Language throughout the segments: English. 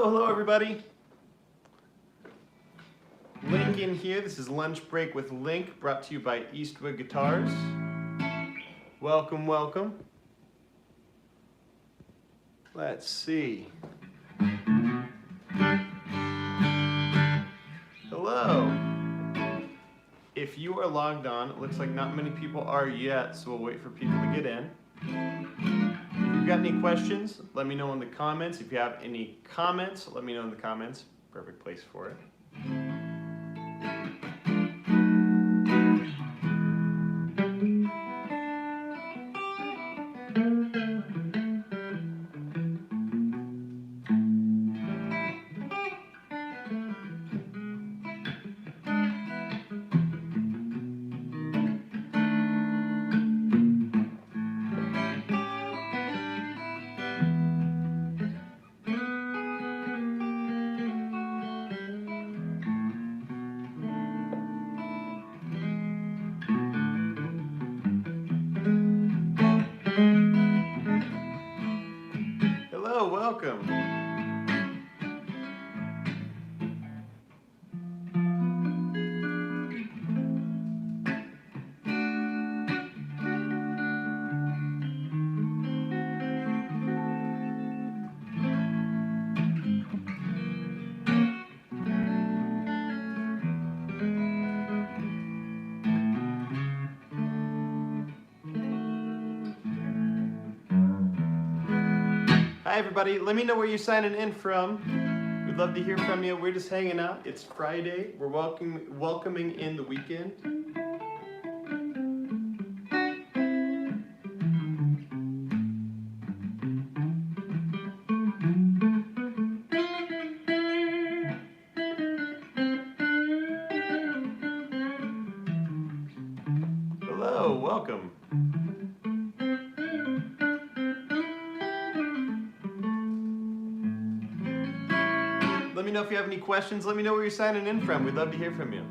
Hello everybody. Linc in here. This is Lunch Break with Linc, brought to you by Eastwood Guitars. Welcome, welcome. Let's see. Hello. If you are logged on, it looks like not many people are yet, so we'll wait for people to get in. If you've got any questions, let me know in the comments. If you have any comments, let me know in the comments. Perfect place for it. Hello, welcome. Hi everybody, let me know where you're signing in from. We'd love to hear from you. We're just hanging out. It's Friday. We're welcoming in the weekend. Hello, welcome. Let me know if you have any questions. Let me know where you're signing in from. We'd love to hear from you.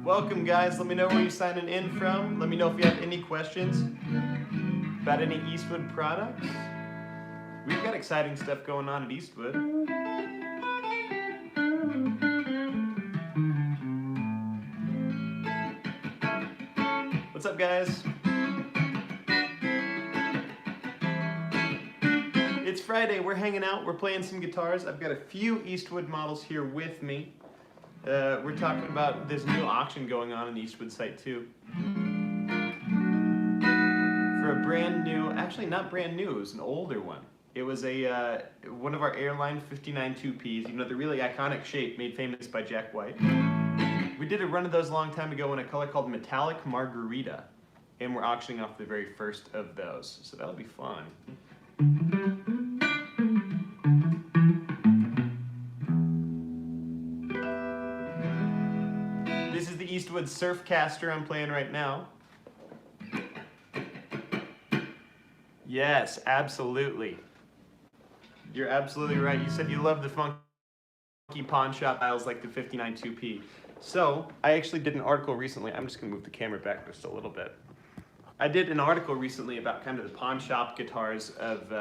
Welcome guys, let me know where you're signing in from. Let me know if you have any questions about any Eastwood products. We've got exciting stuff going on at Eastwood. What's up guys? It's Friday, we're hanging out, we're playing some guitars. I've got a few Eastwood models here with me. We're talking about this new auction going on the Eastwood site too. For a brand new, actually not brand new, it was an older one. It was a one of our airline 59 2Ps, you know, the really iconic shape made famous by Jack White. We did a run of those a long time ago in a color called Metallic Margarita, and we're auctioning off the very first of those, so that'll be fun. This is the Eastwood Surfcaster I'm playing right now. Yes, absolutely. You're absolutely right. You said you love the funky pawn shop styles like the 59 2P. So, I actually did an article recently. I'm just going to move the camera back just a little bit. I did an article recently about kind of the pawn shop guitars of,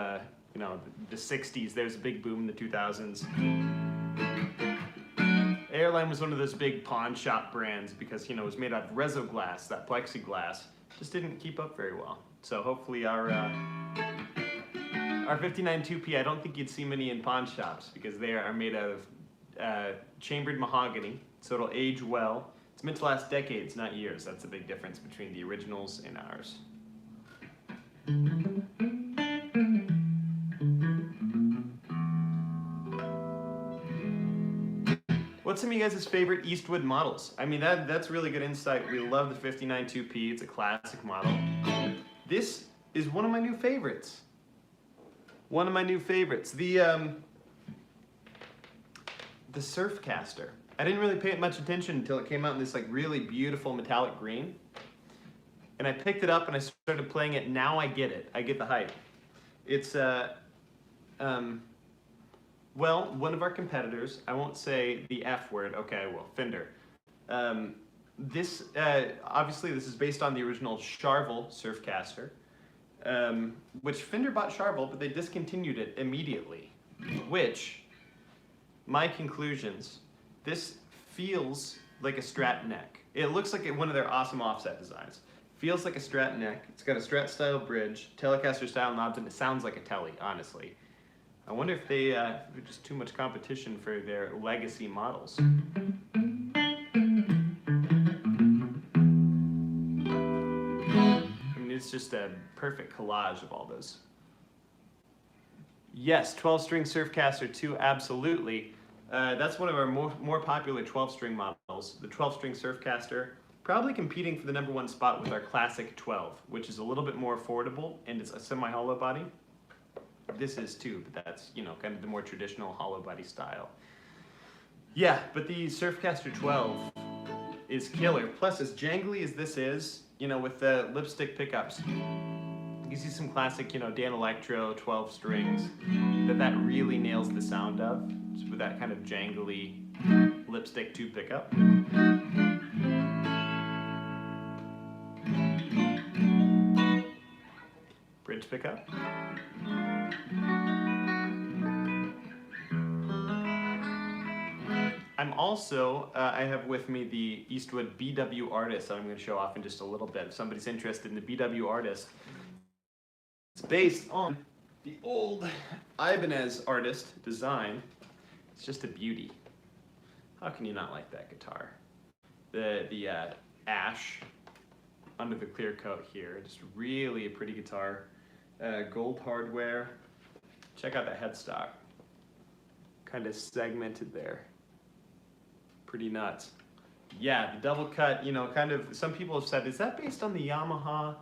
you know, the 60s. There was a big boom in the 2000s. Airline was one of those big pawn shop brands because, you know, it was made out of reso glass, that plexiglass. Just didn't keep up very well. So hopefully our 59 2P, I don't think you'd see many in pawn shops because they are made out of chambered mahogany, so it'll age well. It's meant to last decades, not years. That's a big difference between the originals and ours. What's some of you guys' favorite Eastwood models? I mean, that's really good insight. We love the 59 2P. It's a classic model. This is one of my new favorites. One of my new favorites. The Surfcaster. I didn't really pay it much attention until it came out in this like really beautiful metallic green. And I picked it up and I started playing it. Now I get it. I get the hype. It's well, one of our competitors, I won't say the F word, okay, I will, Fender. Obviously this is based on the original Charvel Surfcaster, which Fender bought Charvel, but they discontinued it immediately, which, my conclusions, this feels like a Strat neck. It looks like one of their awesome offset designs. Feels like a Strat neck, it's got a Strat style bridge, Telecaster style knobs, and it sounds like a Tele, honestly. I wonder if they just too much competition for their legacy models. I mean, it's just a perfect collage of all those. Yes, 12-string Surfcaster 2, absolutely. That's one of our more popular 12-string models. The 12-string Surfcaster, probably competing for the #1 spot with our classic 12, which is a little bit more affordable, and it's a semi-hollow body. This is too, but that's, you know, kind of the more traditional hollow body style. Yeah, but the Surfcaster 12 is killer. Plus, as jangly as this is, you know, with the lipstick pickups, you see some classic, you know, Dan Electro 12 strings that really nails the sound of, just with that kind of jangly lipstick tube pickup. Bridge pickup. I'm also, I have with me the Eastwood BW Artist that I'm going to show off in just a little bit. If somebody's interested in the BW Artist, it's based on the old Ibanez Artist design. It's just a beauty. How can you not like that guitar? The ash under the clear coat here, just really a pretty guitar. Gold hardware. Check out the headstock. Kind of segmented there. Pretty nuts. Yeah, the double cut, you know, kind of, some people have said, is that based on the Yamaha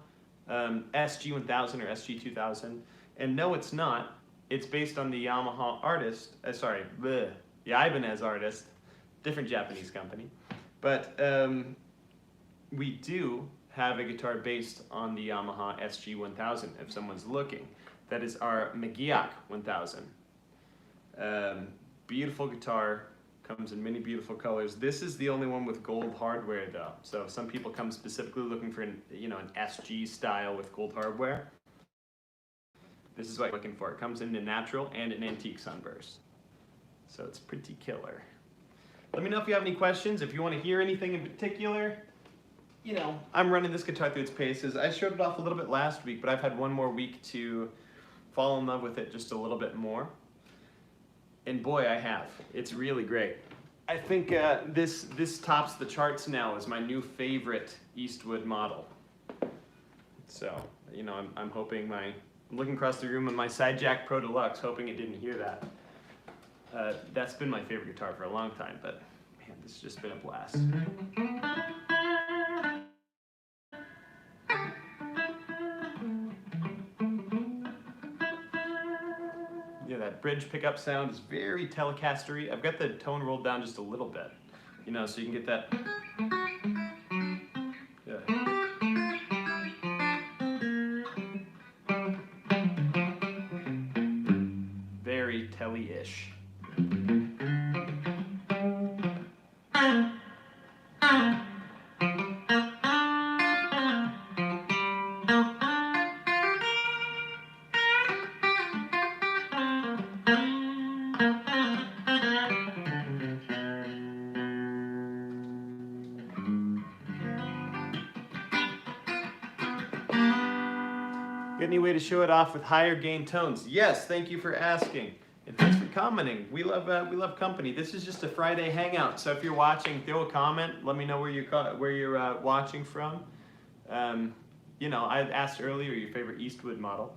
SG-1000 or SG-2000? And no, it's not. It's based on the Yamaha Artist, the Ibanez Artist, different Japanese company. But we do have a guitar based on the Yamaha SG-1000, if someone's looking. That is our Magiak 1000. Beautiful guitar. Comes in many beautiful colors. This is the only one with gold hardware though. So if some people come specifically looking for an SG style with gold hardware, this is what you're looking for. It comes in a natural and an antique sunburst. So it's pretty killer. Let me know if you have any questions. If you want to hear anything in particular, you know, I'm running this guitar through its paces. I showed it off a little bit last week, but I've had one more week to fall in love with it just a little bit more. And boy, I have. It's really great. I think this tops the charts now as my new favorite Eastwood model. So, you know, I'm hoping I'm looking across the room at my Sidejack Pro Deluxe, hoping it didn't hear that. That's been my favorite guitar for a long time, but man, this has just been a blast. Yeah, that bridge pickup sound is very Telecaster-y. I've got the tone rolled down just a little bit, you know, so you can get that. Yeah. Very Tele-ish. Got any way to show it off with higher gain tones? Yes, thank you for asking. And thanks for commenting. We love company. This is just a Friday hangout. So if you're watching, throw a comment. Let me know where you're watching from. You know, I asked earlier your favorite Eastwood model.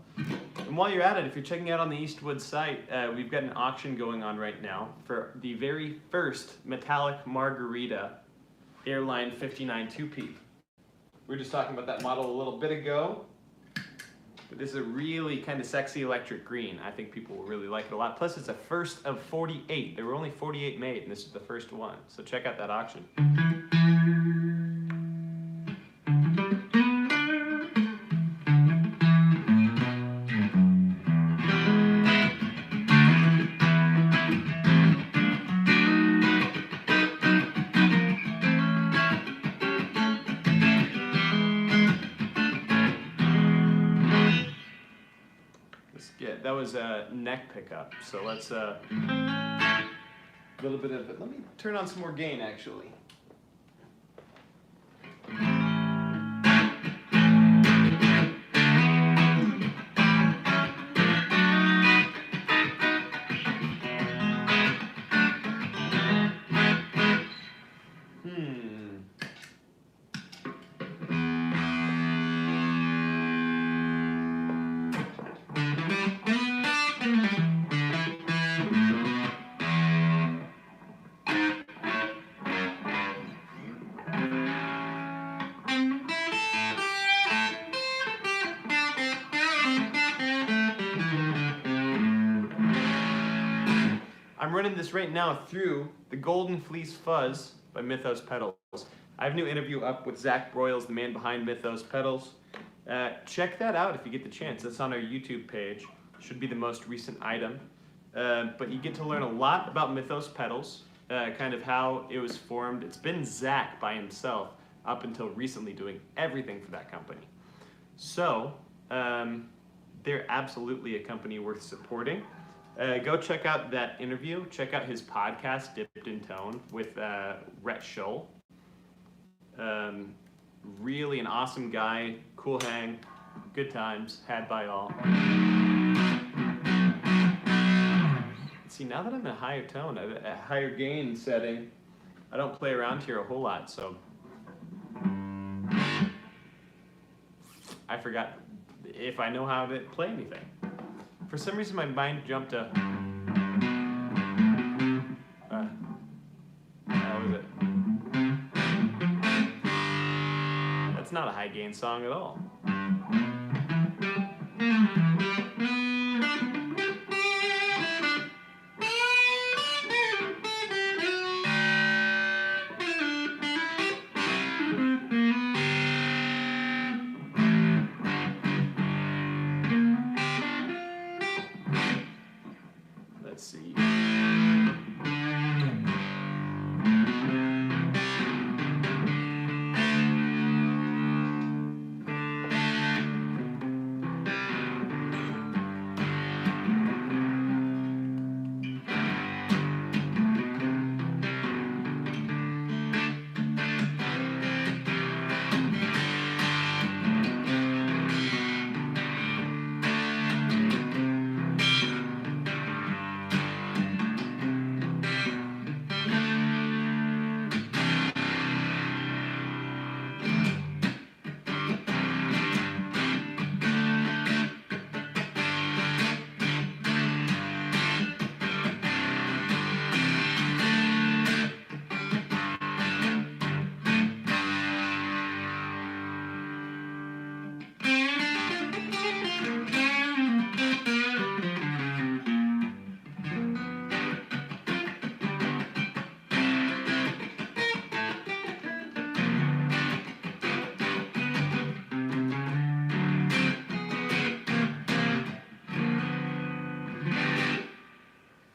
And while you're at it, if you're checking out on the Eastwood site, we've got an auction going on right now for the very first metallic margarita Airline 59 2P. We were just talking about that model a little bit ago. But this is a really kind of sexy electric green. I think people will really like it a lot. Plus, it's a first of 48. There were only 48 made, and this is the first one. So check out that auction. That was a neck pickup, so let's a little bit of it. Let me turn on some more gain actually. I'm running this right now through the Golden Fleece Fuzz by Mythos Pedals. I have a new interview up with Zach Broyles, the man behind Mythos Pedals. Check that out if you get the chance. That's on our YouTube page. Should be the most recent item. But you get to learn a lot about Mythos Pedals, kind of how it was formed. It's been Zach by himself up until recently doing everything for that company. So they're absolutely a company worth supporting. Go check out that interview. Check out his podcast, Dipped in Tone, with Rhett Scholl. Really an awesome guy, cool hang, good times, had by all. See, now that I'm in a higher tone, a higher gain setting, I don't play around here a whole lot, so I forgot if I know how to play anything. For some reason, my mind jumped to. How was it? That's not a high gain song at all. Let's see.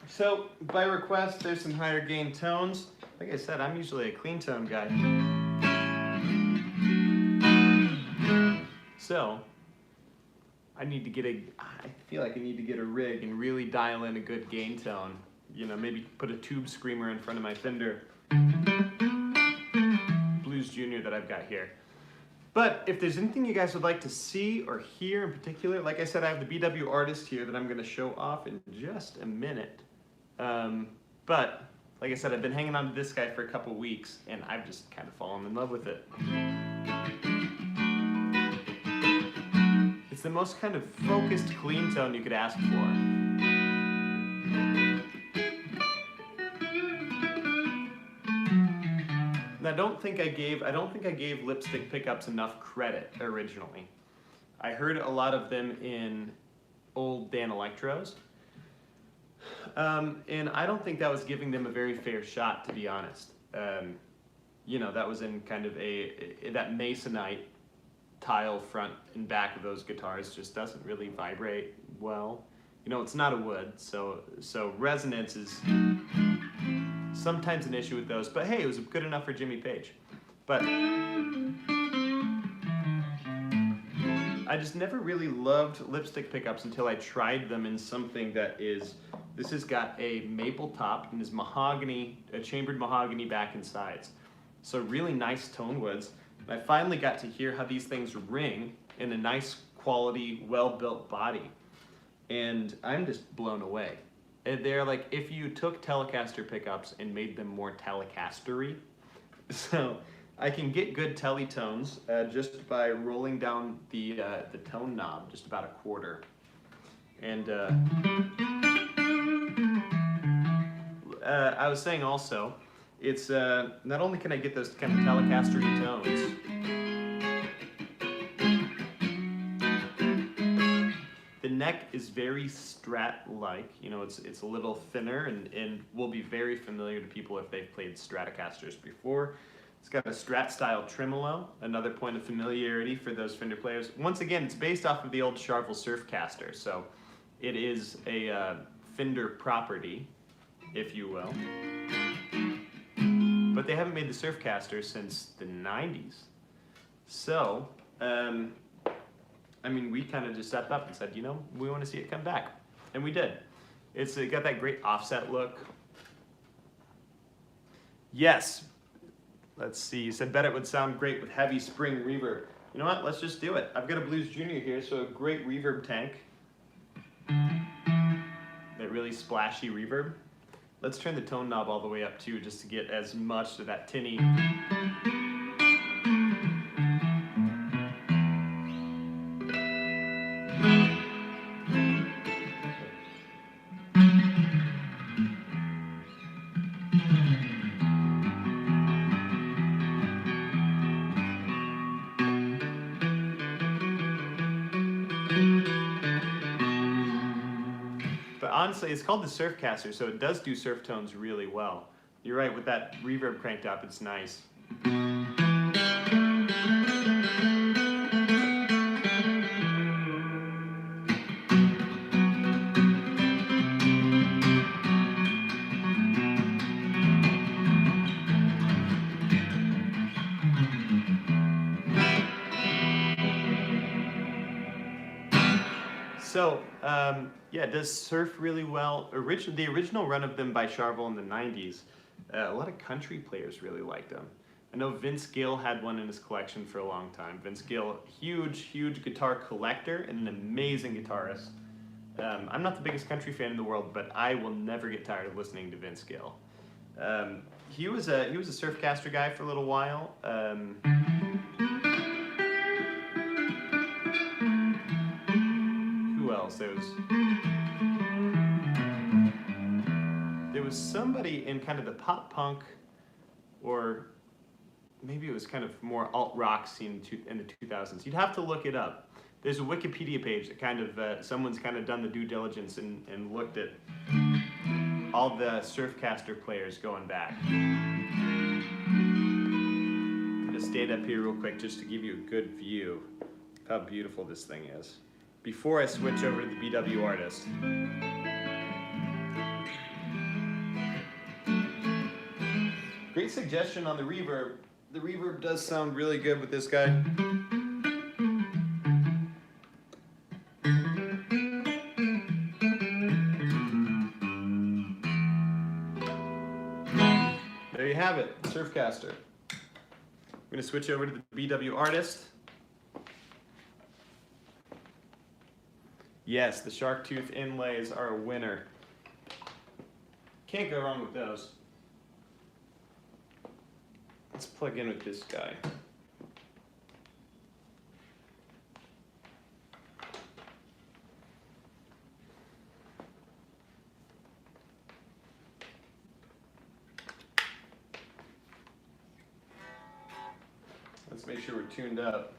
So, by request, there's some higher gain tones. Like I said, I'm usually a clean tone guy. So, I feel like I need to get a rig and really dial in a good gain tone. You know, maybe put a tube screamer in front of my Fender Blues Junior that I've got here. But if there's anything you guys would like to see or hear in particular, like I said, I have the BW Artist here that I'm going to show off in just a minute. But like I said, I've been hanging on to this guy for a couple weeks, and I've just kind of fallen in love with it. It's the most kind of focused, clean tone you could ask for. And I don't think I gave lipstick pickups enough credit originally. I heard a lot of them in old Dan Electros. And I don't think that was giving them a very fair shot, to be honest. You know, that was in kind of that Masonite tile front and back of those guitars just doesn't really vibrate well. You know, it's not a wood, so resonance is sometimes an issue with those. But hey, it was good enough for Jimmy Page. But I just never really loved lipstick pickups until I tried them in something that is, this has got a maple top and is mahogany, a chambered mahogany back and sides. So really nice tone woods. And I finally got to hear how these things ring in a nice quality, well-built body. And I'm just blown away. And they're like, if you took Telecaster pickups and made them more Telecaster-y. So I can get good telly tones just by rolling down the tone knob just about a quarter. And I was saying also, it's not only can I get those kind of Telecaster-y tones, the neck is very Strat-like. You know, it's a little thinner and will be very familiar to people if they've played Stratocasters before. It's got a Strat-style tremolo, another point of familiarity for those Fender players. Once again, it's based off of the old Charvel Surfcaster, so it is a Fender property, if you will. But they haven't made the Surfcaster since the 90s. So, I mean, we kind of just stepped up and said, you know, we want to see it come back. And we did. It's got that great offset look. Yes. Let's see, you said, bet it would sound great with heavy spring reverb. You know what, let's just do it. I've got a Blues Junior here, so a great reverb tank. That really splashy reverb. Let's turn the tone knob all the way up too, just to get as much of that tinny. Honestly, it's called the Surfcaster, so it does do surf tones really well. You're right, with that reverb cranked up, it's nice. So, yeah, it does surf really well. The original run of them by Charvel in the 90s, a lot of country players really liked them. I know Vince Gill had one in his collection for a long time. Vince Gill, huge guitar collector and an amazing guitarist. I'm not the biggest country fan in the world, but I will never get tired of listening to Vince Gill. He was a Surfcaster guy for a little while. There was somebody in kind of the pop punk, or maybe it was kind of more alt rock scene in the 2000s. You'd have to look it up. There's a Wikipedia page that kind of someone's kind of done the due diligence and looked at all the Surfcaster players going back. I'm gonna stand up here real quick just to give you a good view of how beautiful this thing is before I switch over to the BW Artist. Great suggestion on the reverb. The reverb does sound really good with this guy. There you have it, Surfcaster. I'm gonna switch over to the BW Artist. Yes, the shark tooth inlays are a winner. Can't go wrong with those. Let's plug in with this guy. Let's make sure we're tuned up.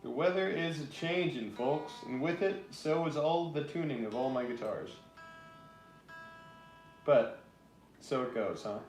The weather is a-changing, folks, and with it, so is all the tuning of all my guitars. But, so it goes, huh?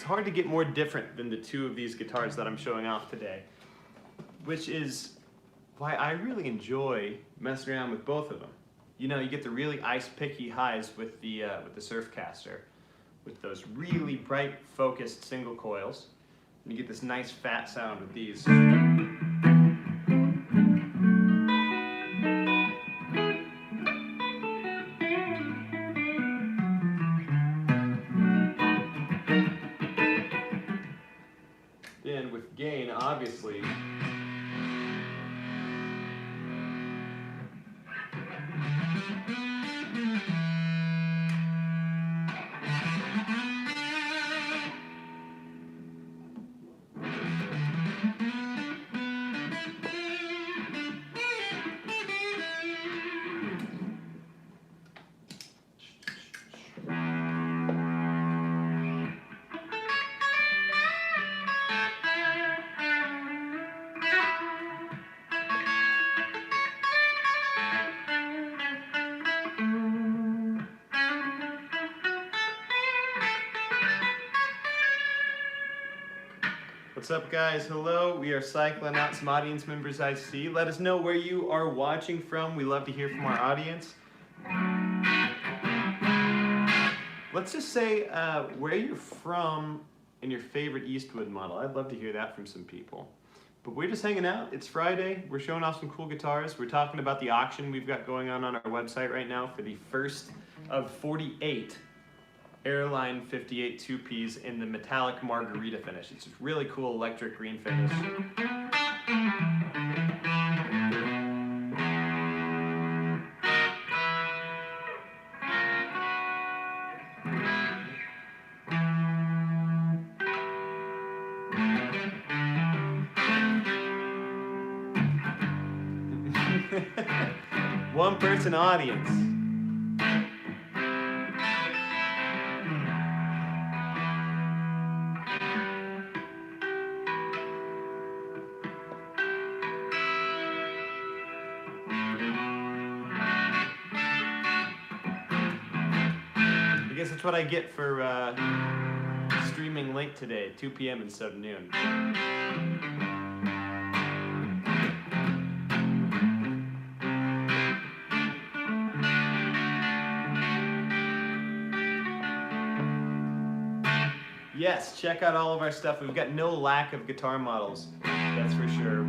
Hard to get more different than the two of these guitars that I'm showing off today, which is why I really enjoy messing around with both of them. You know, you get the really ice-picky highs with the Surfcaster, with those really bright focused single coils, and you get this nice fat sound with these. Then with gain, obviously, what's up, guys? Hello. We are cycling out some audience members I see. Let us know where you are watching from. We love to hear from our audience. Let's just say where you're from and your favorite Eastwood model. I'd love to hear that from some people. But we're just hanging out. It's Friday. We're showing off some cool guitars. We're talking about the auction we've got going on our website right now for the first of 48 Airline 58 2Ps in the metallic margarita finish. It's a really cool electric green finish. One person audience. I guess that's what I get for streaming Linc today, 2 p.m. instead of noon. Yes, check out all of our stuff. We've got no lack of guitar models, that's for sure.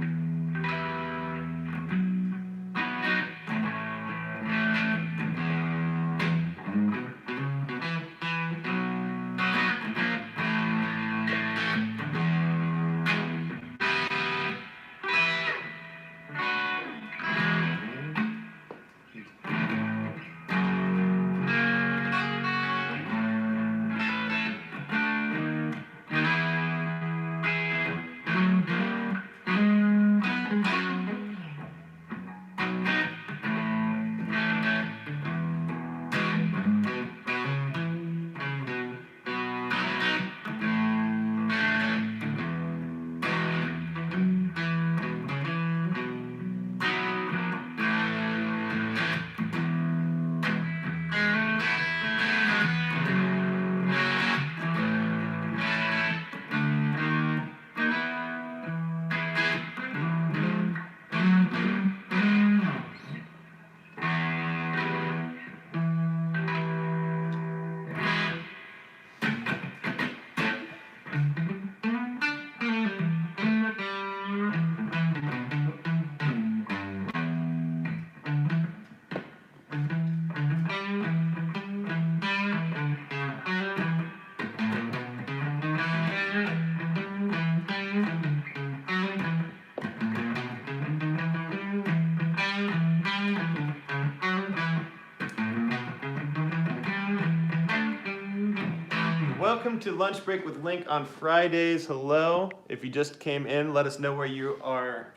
Welcome to Lunch Break with Linc on Fridays. Hello. If you just came in, let us know where you are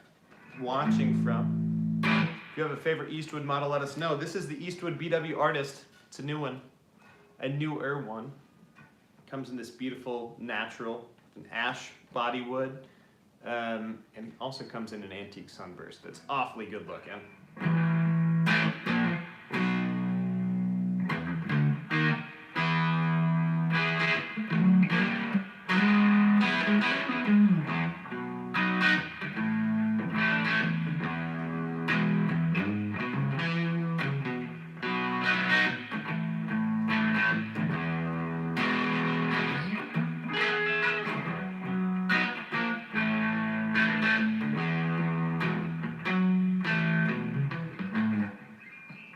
watching from. If you have a favorite Eastwood model, let us know. This is the Eastwood BW Artist. It's a new one, a newer one. Comes in this beautiful natural, an ash body wood, and also comes in an antique sunburst that's awfully good looking.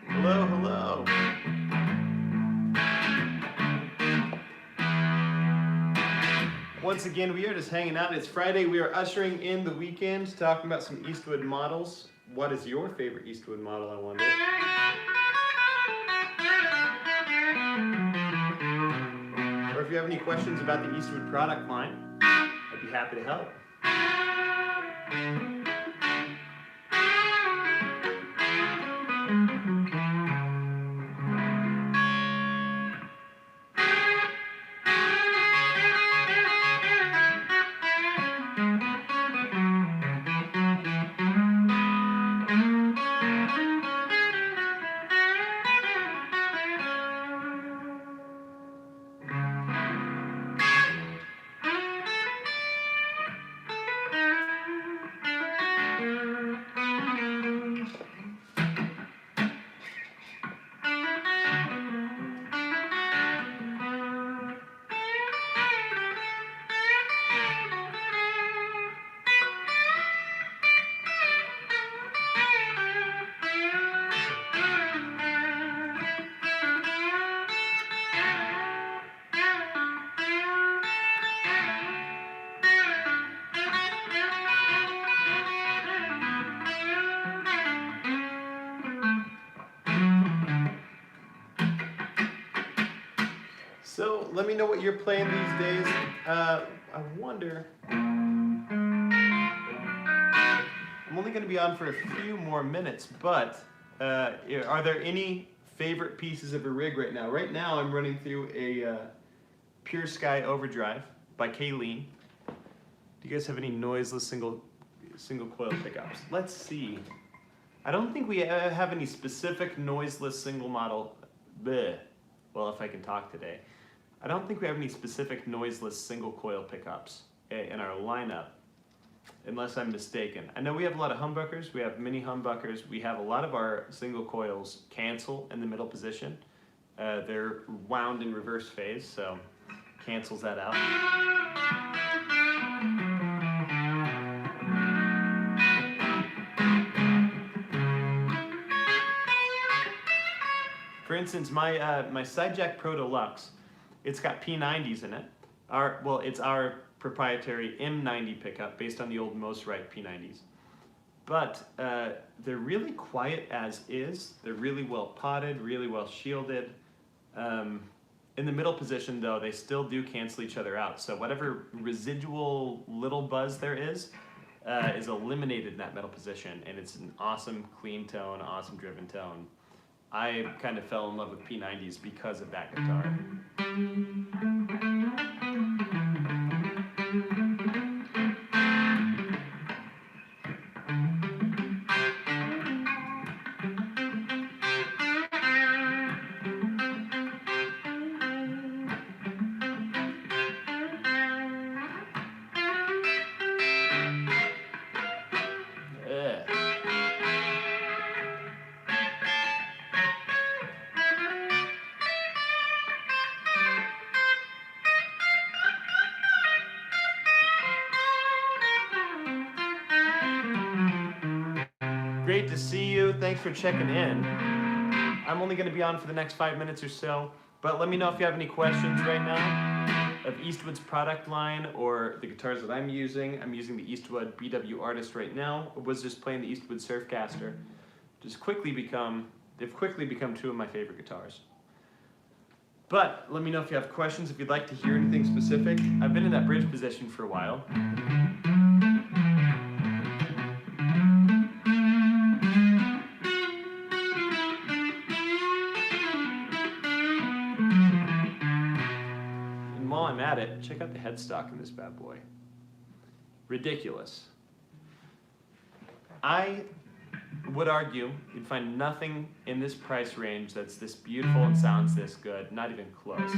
Hello, hello. Once again, we are just hanging out. It's Friday. We are ushering in the weekend, talking about some Eastwood models. What is your favorite Eastwood model, I wonder? Or if you have any questions about the Eastwood product line, I'd be happy to help. So let me know what you're playing these days. I wonder, I'm only going to be on for a few more minutes, but are there any favorite pieces of a rig right now? Right now I'm running through a Pure Sky Overdrive by Linc. Do you guys have any noiseless single coil pickups? Let's see. I don't think we have any specific noiseless single model. Bleh. Well, if I can talk today. I don't think we have any specific noiseless single coil pickups in our lineup, unless I'm mistaken. I know we have a lot of humbuckers, we have mini humbuckers, we have a lot of our single coils cancel in the middle position. They're wound in reverse phase, so cancels that out. For instance, my Sidejack Pro Deluxe, it's got P90s in it. It's our proprietary M90 pickup based on the old Mosrite P90s. But they're really quiet as is. They're really well potted, really well shielded. In the middle position though, they still do cancel each other out. So whatever residual little buzz there is eliminated in that middle position. And it's an awesome clean tone, awesome driven tone. I kind of fell in love with P90s because of that guitar. Great to see you. Thanks for checking in. I'm only going to be on for the next 5 minutes or so, but let me know if you have any questions right now of Eastwood's product line or the guitars that I'm using. I'm using the Eastwood BW Artist right now. I was just playing the Eastwood Surfcaster. They've quickly become two of my favorite guitars. But let me know if you have questions, if you'd like to hear anything specific. I've been in that bridge position for a while. And while I'm at it, check out the headstock in this bad boy. Ridiculous. I would argue you'd find nothing in this price range that's this beautiful and sounds this good, not even close.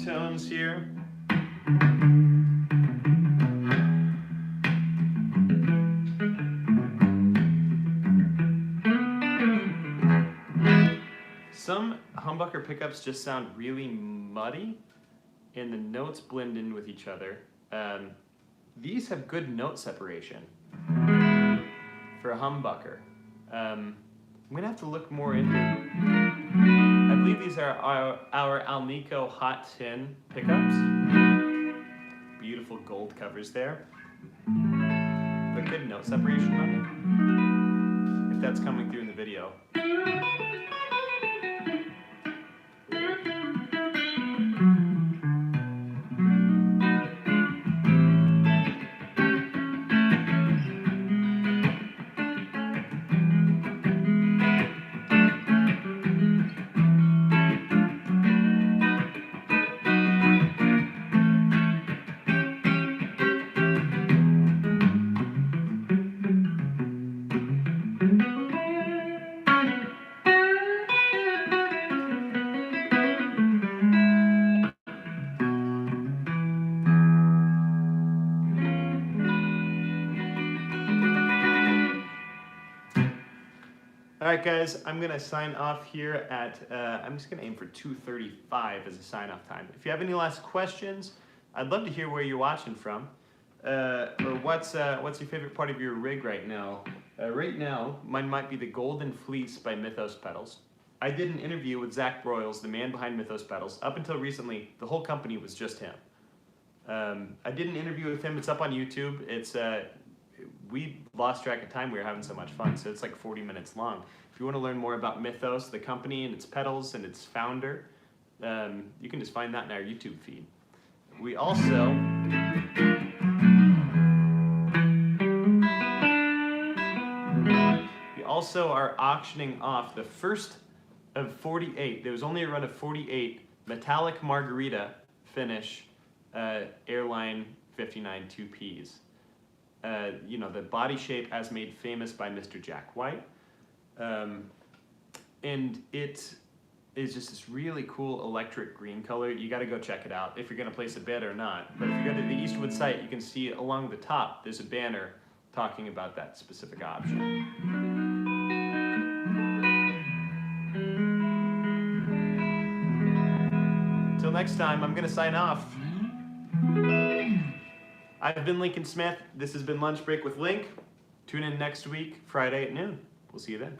Tones here. Some humbucker pickups just sound really muddy and the notes blend in with each other. These have good note separation for a humbucker. I'm gonna have to look more into it. I believe these are our Alnico Hot Tin pickups. Beautiful gold covers there. But good note separation on it. If that's coming through in the video. Alright guys, I'm going to sign off here at, I'm just going to aim for 2:35 as a sign off time. If you have any last questions, I'd love to hear where you're watching from, or what's your favorite part of your rig right now. Right now, mine might be the Golden Fleece by Mythos Pedals. I did an interview with Zach Broyles, the man behind Mythos Pedals. Up until recently, the whole company was just him. I did an interview with him, it's up on YouTube. It's we lost track of time, we were having so much fun, so it's like 40 minutes long. If you want to learn more about Mythos, the company and its pedals and its founder, you can just find that in our YouTube feed. We also are auctioning off the first of 48. There was only a run of 48 metallic margarita finish airline 59 2Ps. You know, the body shape as made famous by Mr. Jack White. And it is just this really cool electric green color. You got to go check it out if you're going to place a bid or not. But if you go to the Eastwood site, you can see along the top there's a banner talking about that specific option. Until next time, I'm going to sign off. I've been Lincoln Smith. This has been Lunch Break with Linc. Tune in next week, Friday at noon. We'll see you then.